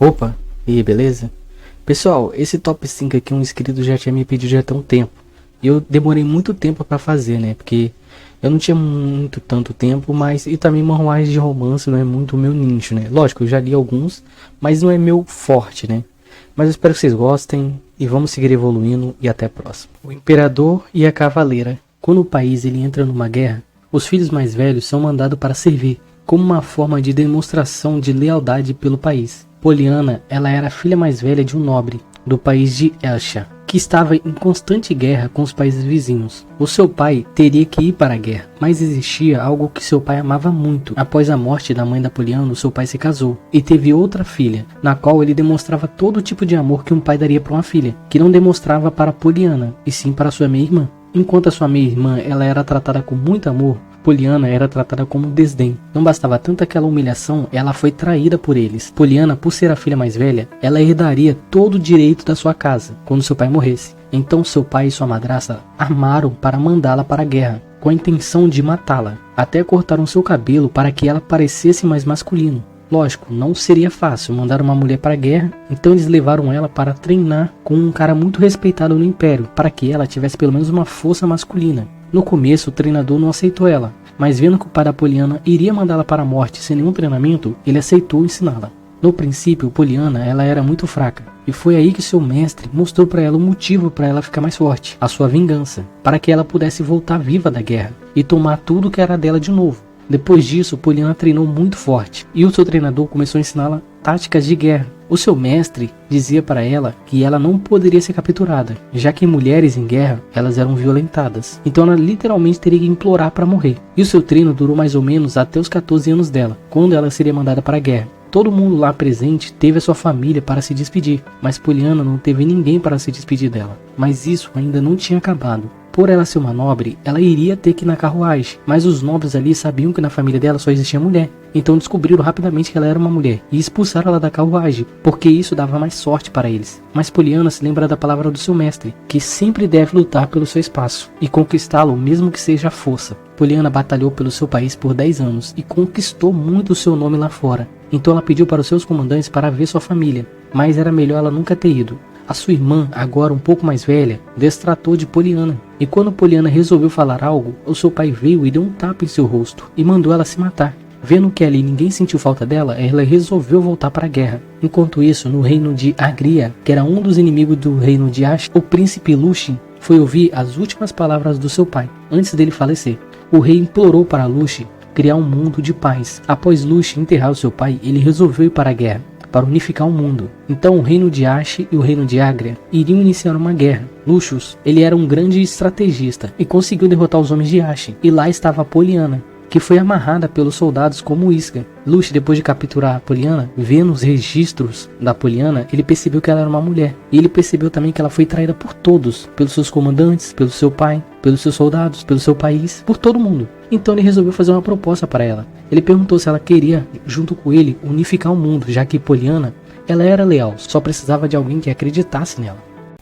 Opa, e aí, beleza? Pessoal, esse top 5 aqui um inscrito já tinha me pedido já tem um tempo. E eu demorei muito tempo pra fazer, né? Porque eu não tinha tanto tempo, mas e também manuais de romance não é muito o meu nicho, né? Lógico, eu já li alguns, mas não é meu forte, né? Mas eu espero que vocês gostem e vamos seguir evoluindo e até a próxima. O Imperador e a Cavaleira. Quando o país ele entra numa guerra, os filhos mais velhos são mandados para servir, como uma forma de demonstração de lealdade pelo país. Poliana, ela era a filha mais velha de um nobre do país de Elsha, que estava em constante guerra com os países vizinhos. O seu pai teria que ir para a guerra, mas existia algo que seu pai amava muito. Após a morte da mãe da Poliana, seu pai se casou e teve outra filha, na qual ele demonstrava todo tipo de amor que um pai daria para uma filha, que não demonstrava para Poliana, e sim para sua meia-irmã. Enquanto a sua meia-irmã ela era tratada com muito amor, Poliana era tratada como desdém. Não bastava tanto aquela humilhação, ela foi traída por eles. Poliana, por ser a filha mais velha, ela herdaria todo o direito da sua casa quando seu pai morresse. Então seu pai e sua madrasta armaram para mandá-la para a guerra, com a intenção de matá-la. Até cortaram seu cabelo para que ela parecesse mais masculino. Lógico, não seria fácil mandar uma mulher para a guerra, então eles levaram ela para treinar com um cara muito respeitado no Império, para que ela tivesse pelo menos uma força masculina. No começo, o treinador não aceitou ela, mas vendo que o pai da Poliana iria mandá-la para a morte sem nenhum treinamento, ele aceitou ensiná-la. No princípio, Poliana ela era muito fraca, e foi aí que seu mestre mostrou para ela o motivo para ela ficar mais forte, a sua vingança, para que ela pudesse voltar viva da guerra e tomar tudo que era dela de novo. Depois disso, Poliana treinou muito forte, e o seu treinador começou a ensiná-la táticas de guerra. O seu mestre dizia para ela que ela não poderia ser capturada, já que mulheres em guerra, elas eram violentadas. Então ela literalmente teria que implorar para morrer. E o seu treino durou mais ou menos até os 14 anos dela, quando ela seria mandada para a guerra. Todo mundo lá presente teve a sua família para se despedir, mas Poliana não teve ninguém para se despedir dela. Mas isso ainda não tinha acabado. Por ela ser uma nobre, ela iria ter que ir na carruagem, mas os nobres ali sabiam que na família dela só existia mulher. Então descobriram rapidamente que ela era uma mulher e expulsaram ela da carruagem, porque isso dava mais sorte para eles. Mas Poliana se lembra da palavra do seu mestre, que sempre deve lutar pelo seu espaço e conquistá-lo mesmo que seja à força. Poliana batalhou pelo seu país por 10 anos e conquistou muito o seu nome lá fora. Então ela pediu para os seus comandantes para ver sua família, mas era melhor ela nunca ter ido. A sua irmã, agora um pouco mais velha, destratou de Poliana. E quando Poliana resolveu falar algo, o seu pai veio e deu um tapa em seu rosto e mandou ela se matar. Vendo que ali ninguém sentiu falta dela, ela resolveu voltar para a guerra. Enquanto isso, no reino de Agria, que era um dos inimigos do reino de Ash, o príncipe Luchin foi ouvir as últimas palavras do seu pai, antes dele falecer. O rei implorou para Luchin criar um mundo de paz. Após Luchin enterrar o seu pai, ele resolveu ir para a guerra, para unificar o mundo. Então o reino de Ash e o reino de Agria iriam iniciar uma guerra. Lucius, ele era um grande estrategista e conseguiu derrotar os homens de Ash. E lá estava Poliana, que foi amarrada pelos soldados como isca. Lucius, depois de capturar a Poliana, vendo os registros da Poliana, ele percebeu que ela era uma mulher. E ele percebeu também que ela foi traída por todos, pelos seus comandantes, pelo seu pai, pelos seus soldados, pelo seu país, por todo mundo. Então ele resolveu fazer uma proposta para ela. Ele perguntou se ela queria, junto com ele, unificar o mundo, já que Poliana, ela era leal, só precisava de alguém que acreditasse nela.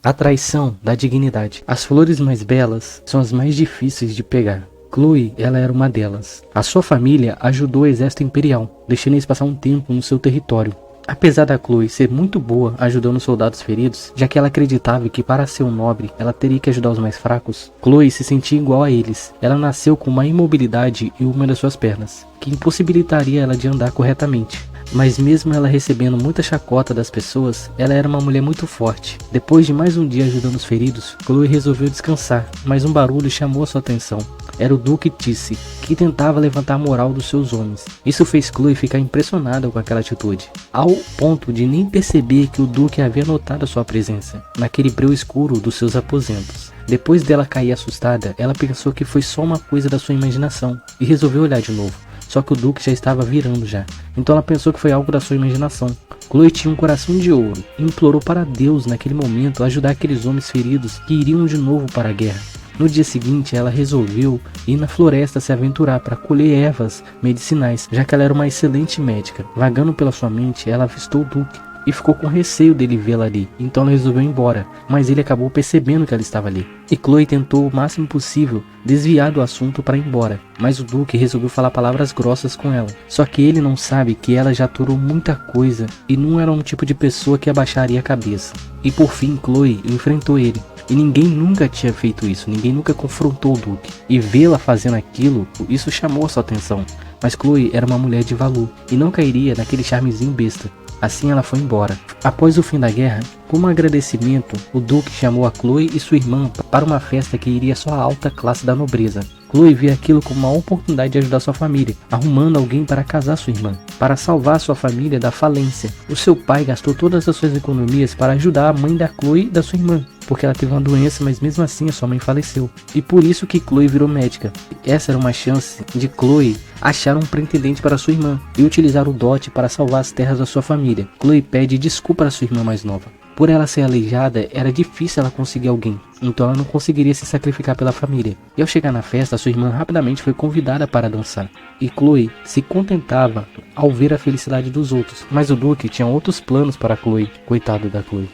A traição da dignidade. As flores mais belas são as mais difíceis de pegar. Chloe, ela era uma delas. A sua família ajudou o exército imperial, deixando eles passar um tempo no seu território. Apesar da Chloe ser muito boa ajudando os soldados feridos, já que ela acreditava que para ser um nobre, ela teria que ajudar os mais fracos, Chloe se sentia igual a eles. Ela nasceu com uma imobilidade em uma das suas pernas, que impossibilitaria ela de andar corretamente. Mas mesmo ela recebendo muita chacota das pessoas, ela era uma mulher muito forte. Depois de mais um dia ajudando os feridos, Chloe resolveu descansar, mas um barulho chamou a sua atenção. Era o Duque Tisse, que tentava levantar a moral dos seus homens. Isso fez Chloe ficar impressionada com aquela atitude, ao ponto de nem perceber que o Duque havia notado a sua presença, naquele breu escuro dos seus aposentos. Depois dela cair assustada, ela pensou que foi só uma coisa da sua imaginação, e resolveu olhar de novo. Só que o Duque já estava virando já, então ela pensou que foi algo da sua imaginação. Chloe tinha um coração de ouro, e implorou para Deus naquele momento ajudar aqueles homens feridos que iriam de novo para a guerra. No dia seguinte, ela resolveu ir na floresta se aventurar para colher ervas medicinais, já que ela era uma excelente médica. Vagando pela sua mente, ela avistou o Duque. e ficou com receio dele vê-la ali, então ela resolveu ir embora, mas ele acabou percebendo que ela estava ali. E Chloe tentou o máximo possível desviar do assunto para ir embora, mas o Duque resolveu falar palavras grossas com ela. Só que ele não sabe que ela já aturou muita coisa e não era um tipo de pessoa que abaixaria a cabeça. E por fim Chloe enfrentou ele. E ninguém nunca tinha feito isso, ninguém nunca confrontou o Duque. E vê-la fazendo aquilo, isso chamou a sua atenção. Mas Chloe era uma mulher de valor e não cairia naquele charmezinho besta. Assim ela foi embora. Após o fim da guerra, como agradecimento, o Duque chamou a Chloe e sua irmã para uma festa que iria só a alta classe da nobreza. Chloe via aquilo como uma oportunidade de ajudar sua família, arrumando alguém para casar sua irmã, para salvar sua família da falência. O seu pai gastou todas as suas economias para ajudar a mãe da Chloe e da sua irmã, porque ela teve uma doença, mas mesmo assim a sua mãe faleceu. E por isso que Chloe virou médica. Essa era uma chance de Chloe achar um pretendente para sua irmã e utilizar o dote para salvar as terras da sua família. Chloe pede desculpa à sua irmã mais nova. Por ela ser aleijada, era difícil ela conseguir alguém, então ela não conseguiria se sacrificar pela família. E ao chegar na festa, sua irmã rapidamente foi convidada para dançar. E Chloe se contentava ao ver a felicidade dos outros, mas o Duque tinha outros planos para Chloe. Coitado da Chloe.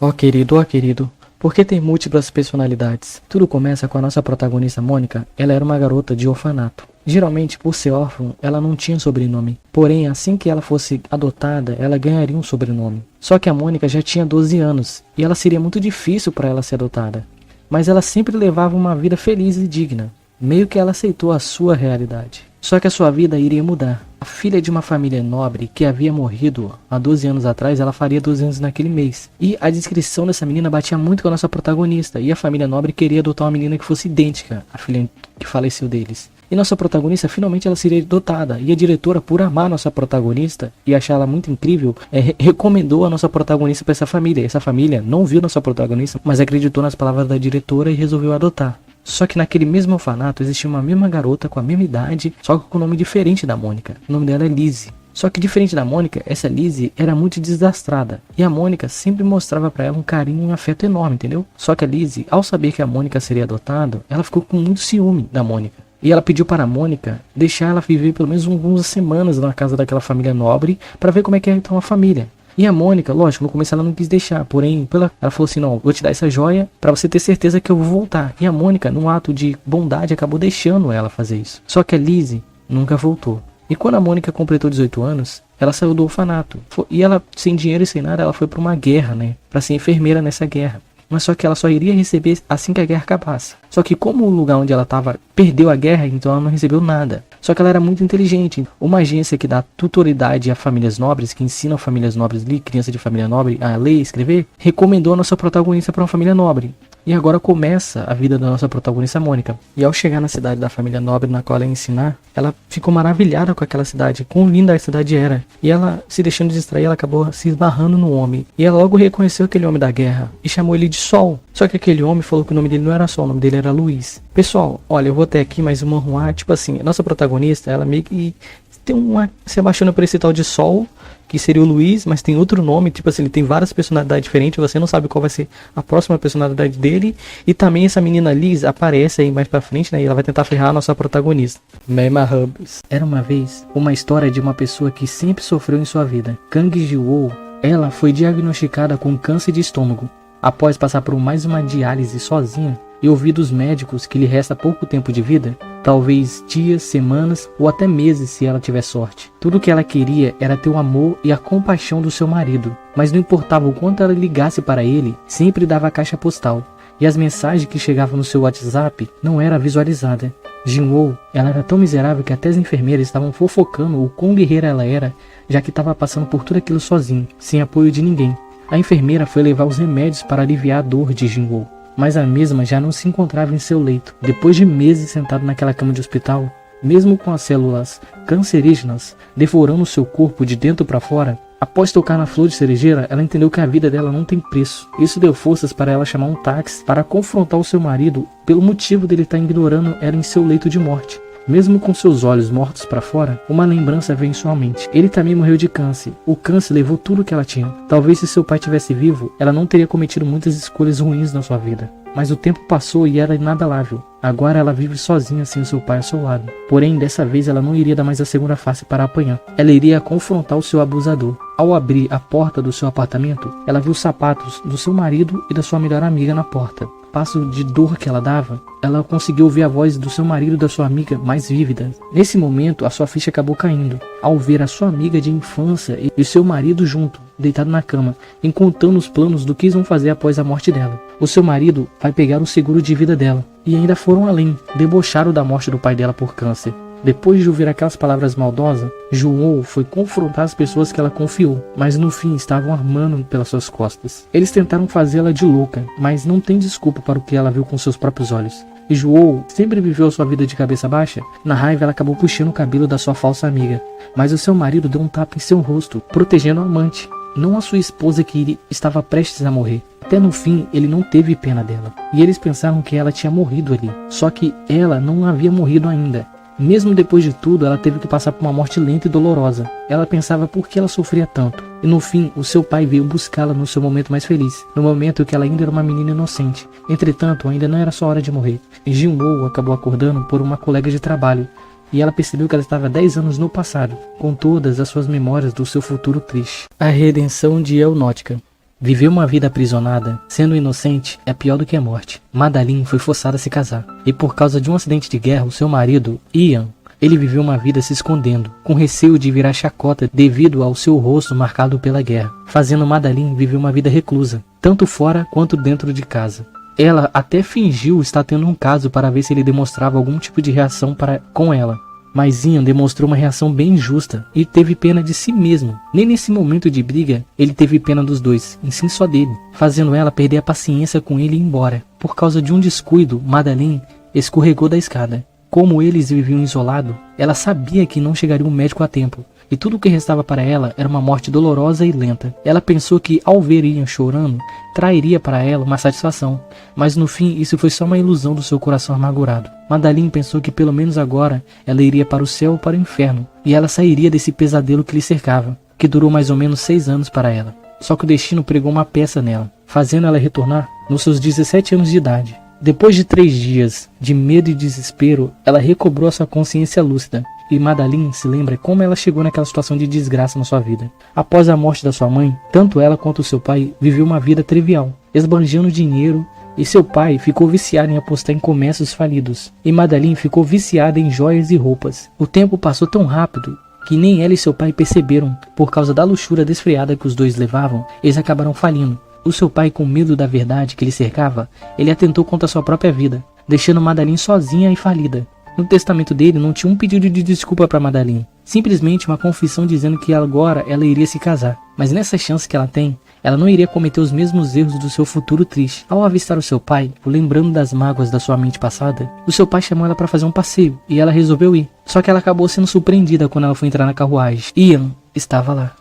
Ó querido, por que tem múltiplas personalidades? Tudo começa com a nossa protagonista Mônica. Ela era uma garota de orfanato. Geralmente, por ser órfã, ela não tinha sobrenome. Porém, assim que ela fosse adotada, ela ganharia um sobrenome. Só que a Mônica já tinha 12 anos, e ela seria muito difícil para ela ser adotada. Mas ela sempre levava uma vida feliz e digna. Meio que ela aceitou a sua realidade. Só que a sua vida iria mudar. A filha de uma família nobre que havia morrido há 12 anos atrás, ela faria 12 anos naquele mês. E a descrição dessa menina batia muito com a nossa protagonista. E a família nobre queria adotar uma menina que fosse idêntica à filha que faleceu deles. E nossa protagonista, finalmente ela seria adotada. E a diretora, por amar nossa protagonista e achar ela muito incrível, recomendou a nossa protagonista para essa família. Essa família não viu nossa protagonista, mas acreditou nas palavras da diretora e resolveu adotar. Só que naquele mesmo orfanato existia uma mesma garota com a mesma idade, só que com um nome diferente da Mônica. O nome dela é Lizzie. Só que diferente da Mônica, essa Lizzie era muito desastrada. E a Mônica sempre mostrava pra ela um carinho e um afeto enorme, entendeu? Só que a Lizzie, ao saber que a Mônica seria adotada, ela ficou com muito ciúme da Mônica. E ela pediu para a Mônica deixar ela viver pelo menos algumas semanas na casa daquela família nobre para ver como é que é então a família. E a Mônica, lógico, no começo ela não quis deixar, porém, ela falou assim, não, vou te dar essa joia para você ter certeza que eu vou voltar. E a Mônica, num ato de bondade, acabou deixando ela fazer isso. Só que a Lizzie nunca voltou. E quando a Mônica completou 18 anos, ela saiu do orfanato. E ela, sem dinheiro e sem nada, ela foi para uma guerra, né, para ser enfermeira nessa guerra. Mas só que ela só iria receber assim que a guerra acabasse. Só que como o lugar onde ela estava perdeu a guerra, então ela não recebeu nada. Só que ela era muito inteligente. Uma agência que dá tutoridade a famílias nobres, que ensina famílias nobres ali, criança de família nobre, a ler e escrever, recomendou a nossa protagonista para uma família nobre. E agora começa a vida da nossa protagonista Mônica. E ao chegar na cidade da família nobre na qual ela ia ensinar, ela ficou maravilhada com aquela cidade, quão linda a cidade era. E ela, se deixando distrair, ela acabou se esbarrando no homem. E ela logo reconheceu aquele homem da guerra e chamou ele de Sol. Só que aquele homem falou que o nome dele não era Sol, o nome dele era Luiz. Pessoal, olha, eu vou até aqui, mas o manhua, tipo assim, a nossa protagonista, ela meio que tem se abaixando por esse tal de Sol, que seria o Luiz, mas tem outro nome, tipo assim, ele tem várias personalidades diferentes, você não sabe qual vai ser a próxima personalidade dele, e também essa menina Liz aparece aí mais pra frente, né, e ela vai tentar ferrar a nossa protagonista. Mema Hubs. Era uma vez uma história de uma pessoa que sempre sofreu em sua vida. Kang Ji-woo, ela foi diagnosticada com câncer de estômago. Após passar por mais uma diálise sozinha, e ouvir dos médicos que lhe resta pouco tempo de vida, talvez dias, semanas ou até meses se ela tiver sorte. Tudo o que ela queria era ter o amor e a compaixão do seu marido, mas não importava o quanto ela ligasse para ele, sempre dava a caixa postal, e as mensagens que chegavam no seu WhatsApp não era visualizada. Jin-woo, ela era tão miserável que até as enfermeiras estavam fofocando o quão guerreira ela era, já que estava passando por tudo aquilo sozinho, sem apoio de ninguém. A enfermeira foi levar os remédios para aliviar a dor de Jin-woo, mas a mesma já não se encontrava em seu leito. Depois de meses sentado naquela cama de hospital, mesmo com as células cancerígenas devorando seu corpo de dentro para fora, após tocar na flor de cerejeira, ela entendeu que a vida dela não tem preço. Isso deu forças para ela chamar um táxi para confrontar o seu marido pelo motivo dele estar ignorando ela em seu leito de morte. Mesmo com seus olhos mortos para fora, uma lembrança veio em sua mente. Ele também morreu de câncer. O câncer levou tudo que ela tinha. Talvez se seu pai tivesse vivo, ela não teria cometido muitas escolhas ruins na sua vida. Mas o tempo passou e era inabalável. Agora ela vive sozinha sem o seu pai ao seu lado. Porém, dessa vez ela não iria dar mais a segunda face para apanhar. Ela iria confrontar o seu abusador. Ao abrir a porta do seu apartamento, ela viu os sapatos do seu marido e da sua melhor amiga na porta. Passo de dor que ela dava, ela conseguiu ouvir a voz do seu marido e da sua amiga mais vívida. Nesse momento, a sua ficha acabou caindo, ao ver a sua amiga de infância e o seu marido junto, deitado na cama, e contando os planos do que vão fazer após a morte dela. O seu marido vai pegar o seguro de vida dela, e ainda foram além, debocharam da morte do pai dela por câncer. Depois de ouvir aquelas palavras maldosas, João foi confrontar as pessoas que ela confiou, mas no fim estavam armando pelas suas costas. Eles tentaram fazê-la de louca, mas não tem desculpa para o que ela viu com seus próprios olhos. E João sempre viveu a sua vida de cabeça baixa. Na raiva, ela acabou puxando o cabelo da sua falsa amiga, mas o seu marido deu um tapa em seu rosto, protegendo o amante, não a sua esposa que estava prestes a morrer. Até no fim, ele não teve pena dela, e eles pensaram que ela tinha morrido ali, só que ela não havia morrido ainda. Mesmo depois de tudo, ela teve que passar por uma morte lenta e dolorosa. Ela pensava por que ela sofria tanto. E no fim, o seu pai veio buscá-la no seu momento mais feliz, no momento em que ela ainda era uma menina inocente. Entretanto, ainda não era sua hora de morrer. Jin-woo acabou acordando por uma colega de trabalho, e ela percebeu que ela estava 10 anos no passado, com todas as suas memórias do seu futuro triste. A redenção de Elnótica. Viver uma vida aprisionada, sendo inocente, é pior do que a morte. Madeline foi forçada a se casar, e por causa de um acidente de guerra, o seu marido, Ian, ele viveu uma vida se escondendo, com receio de virar chacota devido ao seu rosto marcado pela guerra, fazendo Madeline viver uma vida reclusa, tanto fora quanto dentro de casa. Ela até fingiu estar tendo um caso para ver se ele demonstrava algum tipo de reação com ela. Mas Ian demonstrou uma reação bem justa e teve pena de si mesmo. Nem nesse momento de briga, ele teve pena dos dois, e sim só dele, fazendo ela perder a paciência com ele e ir embora. Por causa de um descuido, Madeline escorregou da escada. Como eles viviam isolados, ela sabia que não chegaria um médico a tempo, e tudo o que restava para ela era uma morte dolorosa e lenta. Ela pensou que, ao ver Ian chorando, trairia para ela uma satisfação, mas no fim isso foi só uma ilusão do seu coração amargurado. Madeline pensou que pelo menos agora ela iria para o céu ou para o inferno, e ela sairia desse pesadelo que lhe cercava, que durou mais ou menos 6 anos para ela. Só que o destino pregou uma peça nela, fazendo ela retornar nos seus 17 anos de idade. Depois de 3 dias de medo e desespero, ela recobrou a sua consciência lúcida, e Madeline se lembra como ela chegou naquela situação de desgraça na sua vida. Após a morte da sua mãe, tanto ela quanto seu pai viveu uma vida trivial, esbanjando dinheiro, e seu pai ficou viciado em apostar em comércios falidos, e Madeline ficou viciada em joias e roupas. O tempo passou tão rápido que nem ela e seu pai perceberam. Por causa da luxúria desfreada que os dois levavam, eles acabaram falindo. O seu pai, com medo da verdade que lhe cercava, ele atentou contra sua própria vida, deixando Madeline sozinha e falida. No testamento dele não tinha um pedido de desculpa para Madeline, simplesmente uma confissão dizendo que agora ela iria se casar. Mas nessa chance que ela tem, ela não iria cometer os mesmos erros do seu futuro triste. Ao avistar o seu pai, lembrando das mágoas da sua mente passada, o seu pai chamou ela para fazer um passeio, e ela resolveu ir. Só que ela acabou sendo surpreendida quando ela foi entrar na carruagem. Ian estava lá.